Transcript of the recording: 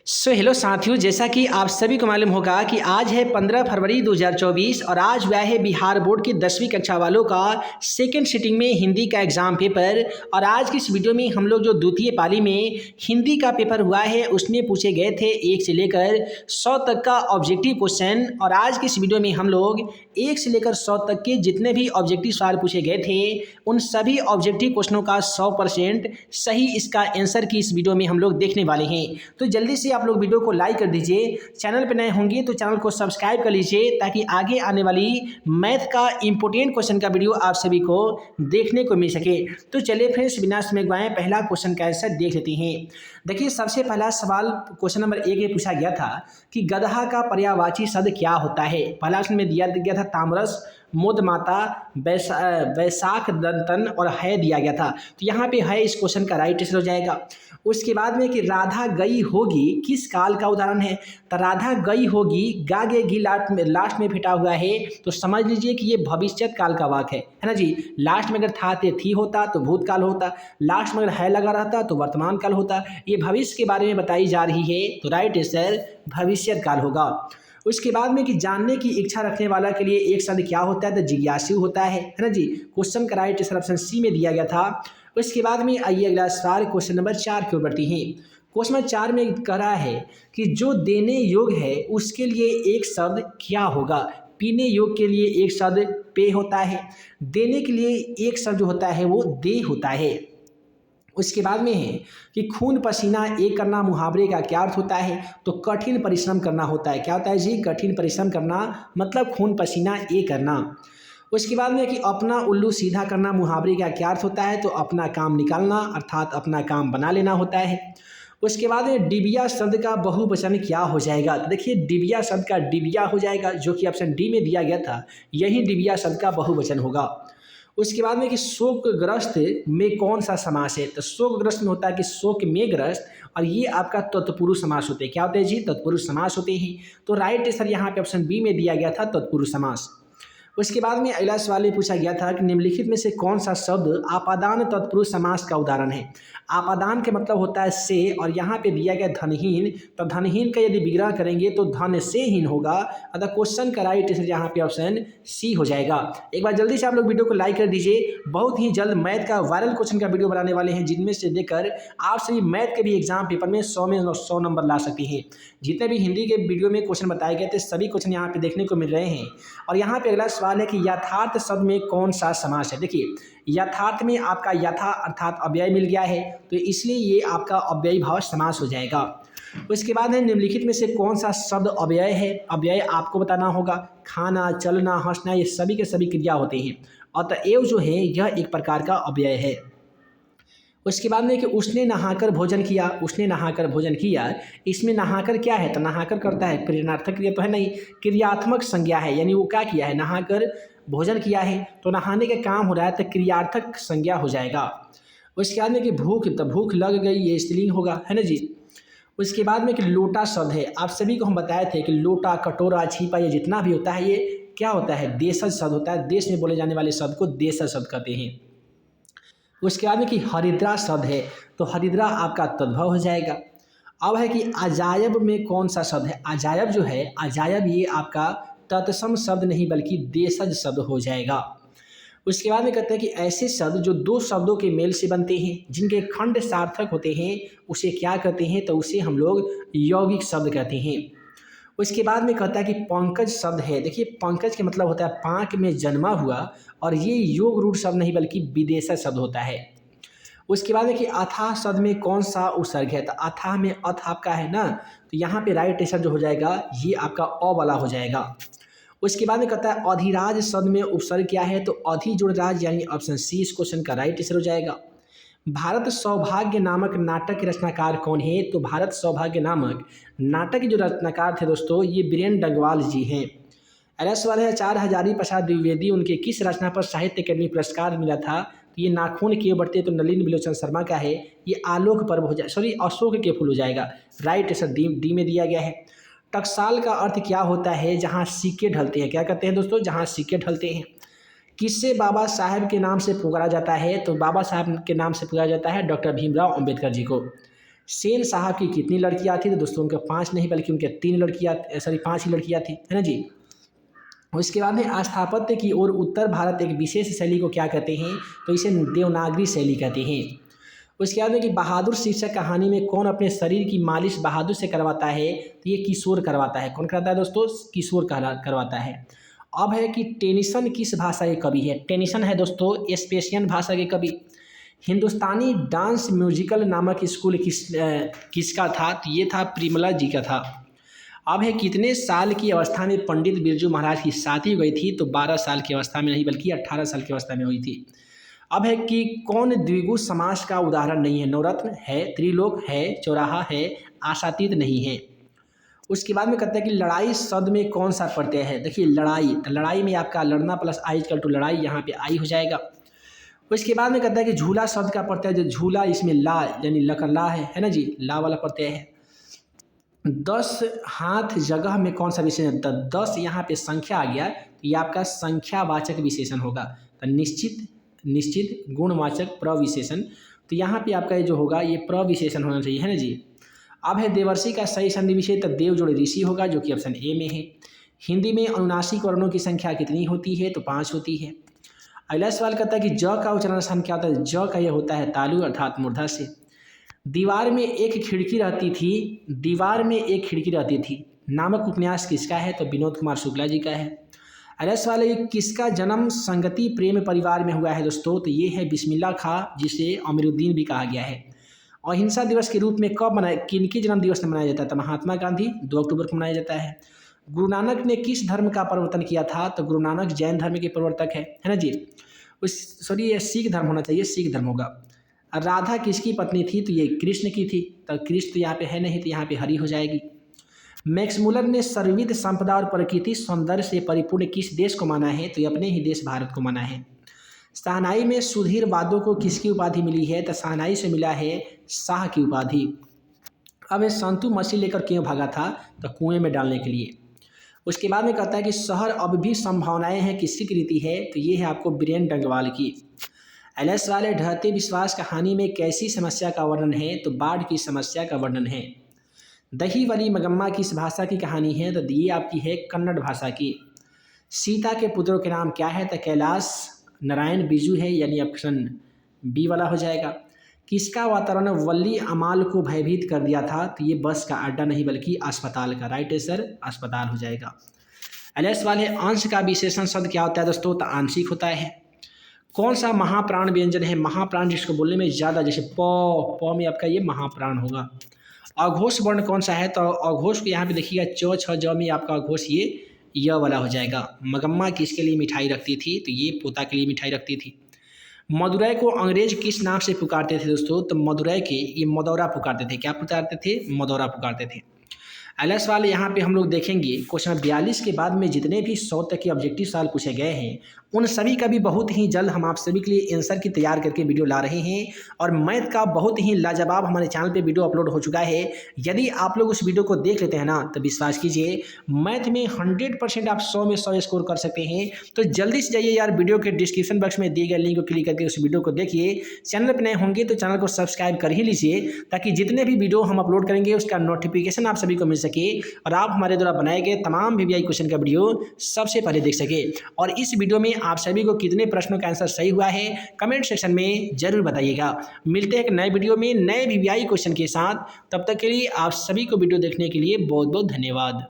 Hello साथियों, जैसा कि आप सभी को मालूम होगा कि आज है 15 फरवरी 2024 और आज हुआ है बिहार बोर्ड की 10वीं कक्षा वालों का सेकंड सिटिंग में हिंदी का एग्ज़ाम पेपर। और आज की इस वीडियो में हम लोग जो द्वितीय पाली में हिंदी का पेपर हुआ है उसमें पूछे गए थे 1 से लेकर 100 तक का ऑब्जेक्टिव क्वेश्चन। और आज की इस वीडियो में हम लोग 1 से लेकर 100 तक के जितने भी ऑब्जेक्टिव सवाल पूछे गए थे उन सभी ऑब्जेक्टिव क्वेश्चनों का 100% सही इसका आंसर की इस वीडियो में हम लोग देखने वाले हैं। तो जल्दी से आप लोग वीडियो को लाइक कर दीजिए, चैनल पर नए होंगे तो चैनल को सब्सक्राइब कर लीजिए ताकि आगे आने वाली मैथ का इंपॉर्टेंट क्वेश्चन का वीडियो आप सभी को देखने को मिल सके। तो चलिए फ्रेंड्स, बिना समय गवाए पहला क्वेश्चन का आंसर देख लेते हैं। देखिए, सबसे पहला सवाल क्वेश्चन नंबर 1 में पूछा गया था कि गधा का पर्यायवाची शब्द क्या होता है। पहला ऑप्शन में दिया गया था तामरस, मोद माता, वैशाख दंतन और है दिया गया था। तो यहाँ पे है इस क्वेश्चन का राइट आंसर हो जाएगा। उसके बाद में कि राधा गई होगी किस काल का उदाहरण है। तो राधा गई होगी गागे घी लास्ट में फिटा हुआ है, तो समझ लीजिए कि ये भविष्यत काल का वाक्य है ना जी। लास्ट में अगर था ते थी होता तो भूतकाल होता, लास्ट में अगर है लगा रहता तो वर्तमान काल होता। ये भविष्य के बारे में बताई जा रही है तो राइट आंसर भविष्यत काल होगा। उसके बाद में कि जानने की इच्छा रखने वाला के लिए एक शब्द क्या होता है, तो जिज्ञासु होता है ना जी। क्वेश्चन का राइट आंसर ऑप्शन सी में दिया गया था। उसके बाद में आइए अगला सवाल क्वेश्चन नंबर 4 की ओर बढ़ते हैं। क्वेश्चन नंबर 4 में कह रहा है कि जो देने योग्य है उसके लिए एक शब्द क्या होगा। पीने योग्य के लिए एक शब्द पे होता है, देने के लिए एक शब्द जो होता है वो दे होता है। उसके बाद में है कि खून पसीना एक करना मुहावरे का क्या अर्थ होता है, तो कठिन परिश्रम करना होता है। क्या होता है जी, कठिन परिश्रम करना मतलब खून पसीना एक करना। उसके बाद में कि अपना उल्लू सीधा करना मुहावरे का क्या अर्थ होता है, तो अपना काम निकालना अर्थात अपना काम बना लेना होता है। उसके बाद में डिबिया शब्द का बहुवचन क्या हो जाएगा। तो देखिए, डिबिया शब्द का डिबिया हो जाएगा जो कि ऑप्शन डी में दिया गया था, यही डिबिया शब्द का बहुवचन होगा। उसके बाद में कि शोकग्रस्त में कौन सा समास है, तो शोकग्रस्त में होता है कि शोक में ग्रस्त, और ये आपका तत्पुरुष समास होते हैं। क्या होते हैं जी, तत्पुरुष समास होते हैं। तो राइट आंसर यहाँ पे ऑप्शन बी में दिया गया था, तत्पुरुष समास। उसके बाद में अगला सवाल में पूछा गया था कि निम्नलिखित में से कौन सा शब्द आपादान तत्पुरुष समास का उदाहरण है। आपादान के मतलब होता है से, और यहाँ पे दिया गया धनहीन, तो धनहीन का यदि विग्रह करेंगे तो धन से हीन होगा। अतः क्वेश्चन का राइट आंसर यहाँ पे ऑप्शन सी हो जाएगा। एक बार जल्दी से आप लोग वीडियो को लाइक कर दीजिए। बहुत ही जल्द मैथ का वायरल क्वेश्चन का वीडियो बनाने वाले हैं जिनमें से देकर आप सभी मैथ के भी एग्जाम पेपर में 100 नंबर ला सकती हैं। जितने भी हिंदी के वीडियो में क्वेश्चन बताए गए थे सभी क्वेश्चन यहाँ पे देखने को मिल रहे हैं। और यहाँ पे अगला सवाल है कि यथार्थ शब्द में कौन सा समास है। देखिए, यथार्थ में आपका यथा अर्थात अव्यय मिल गया है, तो इसलिए ये आपका अव्ययी भाव समास हो जाएगा। उसके बाद है निम्नलिखित में से कौन सा शब्द अव्यय है। अव्यय आपको बताना होगा। खाना, चलना, हंसना, ये सभी के सभी क्रिया होते हैं, अतएव जो है यह एक प्रकार का अव्यय है। उसके बाद में कि उसने नहाकर भोजन किया, उसने नहाकर भोजन किया, इसमें नहाकर क्या है, तो नहाकर करता है प्रेरणार्थक क्रिया तो है नहीं, क्रियात्मक संज्ञा है, यानी वो क्या किया है, नहाकर भोजन किया है, तो नहाने का काम हो रहा है तो क्रियार्थक संज्ञा हो जाएगा। उसके बाद में कि भूख, तो भूख लग गई, ये स्त्रीलिंग होगा है ना जी। उसके बाद में कि लोटा शब्द है, आप सभी को हम बताए थे कि लोटा, कटोरा, छीपा, ये जितना भी होता है ये क्या होता है, देशज शब्द होता है। देश में बोले जाने वाले शब्द को देशज शब्द कहते हैं। उसके बाद में कि हरिद्रा शब्द है, तो हरिद्रा आपका तद्भव हो जाएगा। अब है कि अजायब में कौन सा शब्द है। अजायब जो है, अजायब ये आपका तत्सम शब्द नहीं बल्कि देशज शब्द हो जाएगा। उसके बाद में कहते हैं कि ऐसे शब्द जो दो शब्दों के मेल से बनते हैं जिनके खंड सार्थक होते हैं उसे क्या कहते हैं, तो उसे हम लोग यौगिक शब्द कहते हैं। उसके बाद में कहता है कि पंकज शब्द है। देखिए, पंकज के मतलब होता है पाक में जन्मा हुआ, और ये योग रूढ़ शब्द नहीं बल्कि विदेशज शब्द होता है। उसके बाद में कि अथाह शब्द में कौन सा उपसर्ग है, तो अथाह में अथ आपका है ना, तो यहाँ पे राइट आंसर जो हो जाएगा ये आपका अ वाला हो जाएगा। उसके बाद में कहता है अधिराज शब्द में उपसर्ग क्या है, तो अधि जुड़ राज, यानी ऑप्शन सी इस क्वेश्चन का राइट आंसर हो जाएगा। भारत सौभाग्य नामक नाटक के रचनाकार कौन है, तो भारत सौभाग्य नामक नाटक के जो रचनाकार थे दोस्तों ये बीरेन डंगवाल जी हैं। अगला सवाल है आचार्य हजारी प्रसाद द्विवेदी उनके किस रचना पर साहित्य अकेडमी पुरस्कार मिला था। तो ये नाखून किए बढ़ते तो नलिन बिलोचन शर्मा का है। ये आलोक पर्व हो जाए, सॉरी अशोक के फूल हो जाएगा। राइट आंसर डी में दिया गया है। टकसाल का अर्थ क्या होता है, जहाँ सिक्के ढलते हैं। क्या कहते हैं दोस्तों, जहाँ सिक्के ढलते हैं। किससे बाबा साहेब के नाम से पुकारा जाता है, तो बाबा साहब के नाम से पुकारा जाता है डॉक्टर भीमराव अंबेडकर जी को। सेन साहब की कितनी लड़कियां थी? तो दोस्तों उनके 5 नहीं बल्कि उनके 5 ही लड़कियां थी, है ना जी। उसके बाद में स्थापत्य की ओर उत्तर भारत एक विशेष शैली को क्या कहते हैं? तो इसे देवनागरी शैली कहते हैं। उसके बाद में कि बहादुर शीर्षक कहानी में कौन अपने शरीर की मालिश बहादुर से करवाता है? तो ये किशोर करवाता है। कौन करवाता है दोस्तों? किशोर करवाता है। अब है कि टेनिसन किस भाषा के कवि है? टेनिसन है दोस्तों स्पेशियन भाषा के कवि। हिंदुस्तानी डांस म्यूजिकल नामक स्कूल किसका था? तो ये था प्रिमला जी का था। अब है कितने साल की अवस्था में पंडित बिरजू महाराज की शादी हुई थी? तो 12 साल की अवस्था में नहीं बल्कि 18 साल की अवस्था में हुई थी। अब है कि कौन द्विगु समास का उदाहरण नहीं है? नवरत्न है, त्रिलोक है, चौराहा है, आशातीत नहीं है। उसके बाद में कहता है कि लड़ाई शब्द में कौन सा प्रत्यय है? देखिए लड़ाई, तो लड़ाई में आपका लड़ना प्लस आई इक्वल टू लड़ाई, यहाँ पे आई हो जाएगा। उसके बाद में कहता है कि झूला शब्द का प्रत्यय जो झूला, इसमें ला यानी लकर ला है ना जी, ला वाला प्रत्यय है। 10 हाथ जगह में कौन सा विशेषण? 10 यहाँ पे संख्या आ गया तो ये आपका संख्यावाचक विशेषण होगा। तो निश्चित गुणवाचक प्रविशेषण, तो यहाँ पे आपका ये जो होगा ये प्रविशेषण होना चाहिए, है ना जी। अब है देवर्षि का सही संधि विशेष, तो देव जोड़े ऋषि होगा जो कि ऑप्शन ए में है। हिंदी में अनुनासिक वर्णों की संख्या कितनी होती है? तो 5 होती है। अगला सवाल कहता है कि ज का उच्चारण स्थान क्या होता है? ज का यह होता है तालु अर्थात मूर्धा से। दीवार में एक खिड़की रहती थी नामक उपन्यास किसका है? तो विनोद कुमार शुक्ला जी का है। अगला सवाल है किसका जन्म संगति प्रेम परिवार में हुआ है दोस्तों? तो ये है बिस्मिल्लाह खां, जिसे अमीरुद्दीन भी कहा गया है। अहिंसा दिवस के रूप में कब किनके जन्म दिवस में मनाया जाता है? तो महात्मा गांधी 2 अक्टूबर को मनाया जाता है। गुरु नानक ने किस धर्म का प्रवर्तन किया था? तो गुरु नानक जैन धर्म के प्रवर्तक है ना जी। ये सिख धर्म होना चाहिए, सिख धर्म होगा। राधा किसकी पत्नी थी? तो ये कृष्ण की थी। तो कृष्ण तो यहाँ पे है नहीं, तो यहाँ पे हरी हो जाएगी। मैक्स मुलर ने सर्वविध संपदा और प्रकृति सौंदर्य से परिपूर्ण किस देश को माना है? तो ये अपने ही देश भारत को माना है। शहनाई में सुधीर वादों को किसकी उपाधि मिली है? तो शहनाई से मिला है शाह की उपाधि। अब ये संतु मछली लेकर क्यों भागा था? तो कुएं में डालने के लिए। उसके बाद में कहता है कि शहर अब भी संभावनाएं हैं किसकी कृति है? तो ये है आपको बीरेन डंगवाल की। एलएस वाले ढहते विश्वास कहानी में कैसी समस्या का वर्णन है? तो बाढ़ की समस्या का वर्णन है। दही वाली मगम्मा किस भाषा की कहानी है? तो ये आपकी है कन्नड़ भाषा की। सीता के पुत्रों के नाम क्या है? तो कैलाश नारायण बिजू है, यानी ऑप्शन बी वाला हो जाएगा। किसका वातावरण वल्ली अमाल को भयभीत कर दिया था? तो ये बस का अड्डा नहीं बल्कि अस्पताल का। राइट आंसर अस्पताल हो जाएगा। एलएस वाले अंश का विशेषण शब्द क्या होता है दोस्तों? तो आंशिक होता है। कौन सा महाप्राण व्यंजन है? महाप्राण जिसको बोलने में ज़्यादा, जैसे प में आपका ये महाप्राण होगा। अघोष वर्ण कौन सा है? तो अघोष को यहाँ पे देखिएगा च छ ज में आपका अघोष ये वाला हो जाएगा। मगम्मा किसके लिए मिठाई रखती थी? तो ये पोता के लिए मिठाई रखती थी। मदुरै को अंग्रेज किस नाम से पुकारते थे दोस्तों? तो मदुरै के ये मदौरा पुकारते थे। क्या पुकारते थे? मदौरा पुकारते थे। एलएस वाले यहाँ पे हम लोग देखेंगे क्वेश्चन 42 के बाद में जितने भी 100 तक के ऑब्जेक्टिव सवाल पूछे गए हैं उन सभी का भी बहुत ही जल्द हम आप सभी के लिए आंसर की तैयार करके वीडियो ला रहे हैं। और मैथ का बहुत ही लाजवाब हमारे चैनल पे वीडियो अपलोड हो चुका है। यदि आप लोग उस वीडियो को देख लेते हैं ना तो विश्वास कीजिए मैथ में 100% आप 100 में 100 स्कोर कर सकते हैं। तो जल्दी से जाइए यार, वीडियो के डिस्क्रिप्शन बॉक्स में दिए गए लिंक को क्लिक करके उस वीडियो को देखिए। चैनल पर नए होंगे तो चैनल को सब्सक्राइब कर ही लीजिए ताकि जितने भी वीडियो हम अपलोड करेंगे उसका नोटिफिकेशन आप सभी को मिल सके और आप हमारे द्वारा बनाए गए तमाम वीवीआई क्वेश्चन का वीडियो सबसे पहले देख सके। और इस वीडियो में आप सभी को कितने प्रश्नों का आंसर सही हुआ है कमेंट सेक्शन में जरूर बताइएगा। मिलते हैं एक नए वीडियो में नए वीवीआई क्वेश्चन के साथ। तब तक के लिए आप सभी को वीडियो देखने के लिए बहुत बहुत धन्यवाद।